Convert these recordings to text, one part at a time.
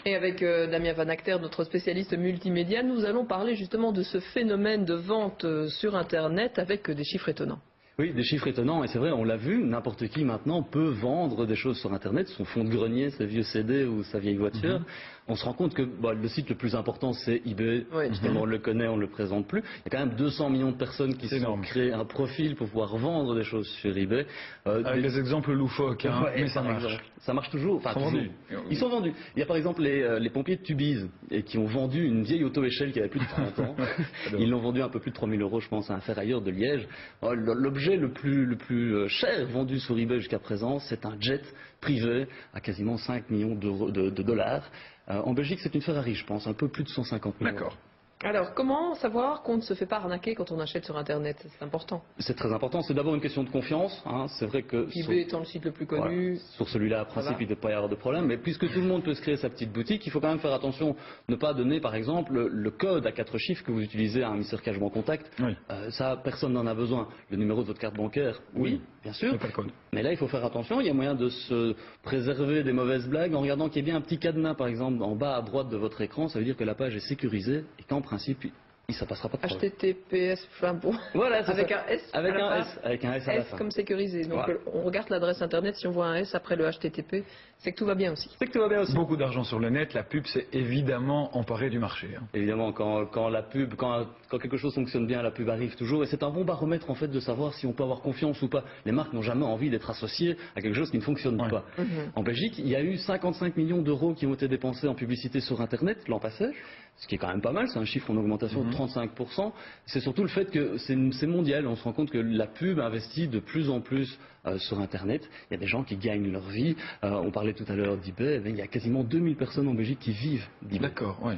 Et avec Damien Van Acter, notre spécialiste multimédia, nous allons parler justement de ce phénomène de vente sur Internet avec des chiffres étonnants. Oui, des chiffres étonnants, et c'est vrai, on l'a vu, n'importe qui maintenant peut vendre des choses sur Internet, son fonds de grenier, sa vieux CD ou sa vieille voiture. On se rend compte que le site le plus important, c'est eBay. Oui. Justement, on le connaît, on ne le présente plus. Il y a quand même 200 millions de personnes qui se sont créées un profil pour pouvoir vendre des choses sur eBay. Avec des exemples loufoques, hein, mais ça marche. Ça marche toujours. Enfin, ils sont vendus. Il y a par exemple les pompiers de Tubize qui ont vendu une vieille auto-échelle qui avait plus de 30 ans. Ils l'ont vendu un peu plus de 3 000 €, je pense, à un ferrailleur de Liège. L'objet le plus cher vendu sur eBay jusqu'à présent, c'est un jet privé à quasiment 5 millions de dollars. En Belgique, c'est une Ferrari, je pense, un peu plus de 150 000 €. D'accord. Alors, comment savoir qu'on ne se fait pas arnaquer quand on achète sur Internet? C'est important. C'est très important. C'est d'abord une question de confiance. C'est vrai que eBay étant le site le plus connu. Sur celui-là, à principe, il ne doit pas y avoir de problème. Mais puisque tout le monde peut se créer sa petite boutique, il faut quand même faire attention, ne pas donner, par exemple, le code à 4 chiffres que vous utilisez à un Mr Cashman Contact. Oui. Ça, personne n'en a besoin. Le numéro de votre carte bancaire, oui, bien sûr. Mais là, il faut faire attention. Il y a moyen de se préserver des mauvaises blagues en regardant qu'il y ait bien un petit cadenas, par exemple, en bas à droite de votre écran. Ça veut dire que la page est sécurisée et qu'en principe, ça passera pas de problème. HTTPS, enfin bon. Voilà, avec un S. Avec un S. Avec un S à la fin. Comme sécurisé. Donc voilà. on regarde l'adresse Internet, si on voit un S après le HTTP, c'est que tout va bien aussi. C'est que tout va bien aussi. Beaucoup d'argent sur le net, la pub s'est évidemment emparée du marché. Évidemment, quand la pub, quand quelque chose fonctionne bien, la pub arrive toujours. Et c'est un bon baromètre en fait de savoir si on peut avoir confiance ou pas. Les marques n'ont jamais envie d'être associées à quelque chose qui ne fonctionne pas. En Belgique, il y a eu 55 millions d'euros qui ont été dépensés en publicité sur Internet l'an passé. Ce qui est quand même pas mal, c'est un chiffre en augmentation de 35%. C'est surtout le fait que c'est mondial. On se rend compte que la pub investit de plus en plus sur Internet. Il y a des gens qui gagnent leur vie. On parlait tout à l'heure d'eBay. Il y a quasiment 2000 personnes en Belgique qui vivent d'eBay. D'accord, oui.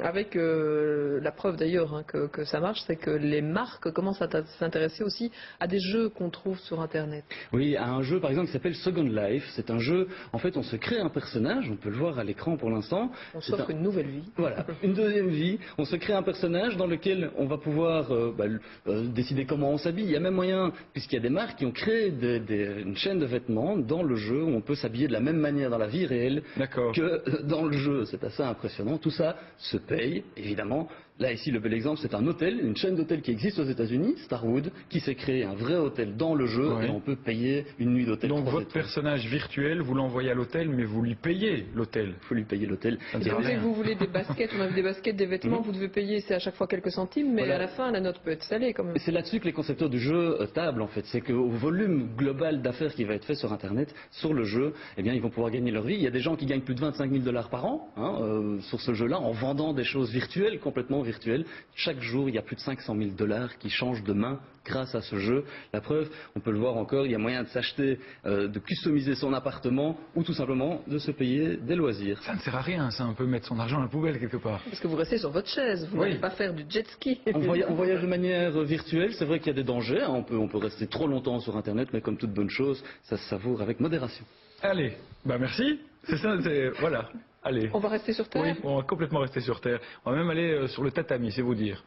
Avec la preuve d'ailleurs que ça marche, c'est que les marques commencent à s'intéresser aussi à des jeux qu'on trouve sur Internet. Oui, à un jeu par exemple qui s'appelle Second Life. C'est un jeu, en fait on se crée un personnage, on peut le voir à l'écran pour l'instant. On s'offre une nouvelle vie. Voilà, une deuxième vie. On se crée un personnage dans lequel on va pouvoir décider comment on s'habille. Il y a même moyen, puisqu'il y a des marques qui ont créé une chaîne de vêtements dans le jeu où on peut s'habiller de la même manière dans la vie réelle que dans le jeu. C'est assez impressionnant. Tout ça se paye, évidemment. Là, ici, le bel exemple, c'est un hôtel, une chaîne d'hôtels qui existe aux États-Unis, Starwood, qui s'est créé un vrai hôtel dans le jeu et on peut payer une nuit d'hôtel. Donc votre personnage virtuel, vous l'envoyez à l'hôtel, mais vous lui payez l'hôtel. Il faut lui payer l'hôtel. Et quand vous voulez des baskets, on a des baskets, des vêtements, vous devez payer, c'est à chaque fois quelques centimes, mais à la fin, la note peut être salée quand même. C'est là-dessus que les concepteurs du jeu tablent en fait. C'est qu'au volume global d'affaires qui va être fait sur Internet, sur le jeu, eh bien ils vont pouvoir gagner leur vie. Il y a des gens qui gagnent plus de 25 000 $ par an sur ce jeu-là en vendant des choses virtuelles, complètement virtuelles. Chaque jour, il y a plus de 500 000 $ qui changent de main grâce à ce jeu. La preuve, on peut le voir encore, il y a moyen de s'acheter, de customiser son appartement ou tout simplement de se payer des loisirs. Ça ne sert à rien, ça, on peut mettre son argent à la poubelle quelque part. Parce que vous restez sur votre chaise, vous n'allez pas faire du jet ski. On voyage de manière virtuelle, c'est vrai qu'il y a des dangers, on peut rester trop longtemps sur Internet, mais comme toute bonne chose, ça se savoure avec modération. Allez, merci, c'est ça, voilà. Allez. On va rester sur Terre? Oui, on va complètement rester sur Terre. On va même aller sur le tatami, c'est vous dire.